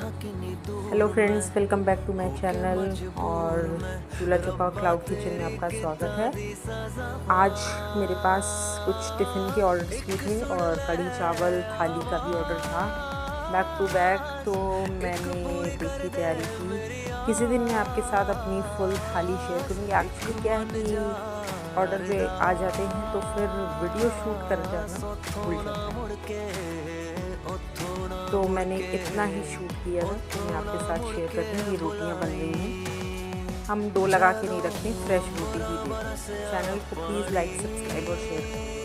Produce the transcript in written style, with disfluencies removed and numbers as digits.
Hello friends, welcome back to my channel और चूल्हा चौका cloud kitchen में आपका स्वागत है। आज मेरे पास कुछ टिफ़िन के ऑर्डर्स भी थे और कढ़ी चावल थाली का भी ऑर्डर था बैक टू बैक। तो मैंने डिश की तैयारी की। किसी दिन मैं आपके साथ अपनी फुल थाली शेयर करूँगी। एक्चुअली क्या है कि ऑर्डर पे आ जाते हैं तो फिर वीडियो शूट कर जाना भूल जाता है, तो मैंने इतना ही शूट किया था तो मैं आपके साथ शेयर कर रही हूँ। ये रोटियाँ बन रही हैं, हम डो लगा के नहीं रखते, फ्रेश रोटी ही देते हैं। चैनल को प्लीज़ लाइक, सब्सक्राइब और शेयर करें।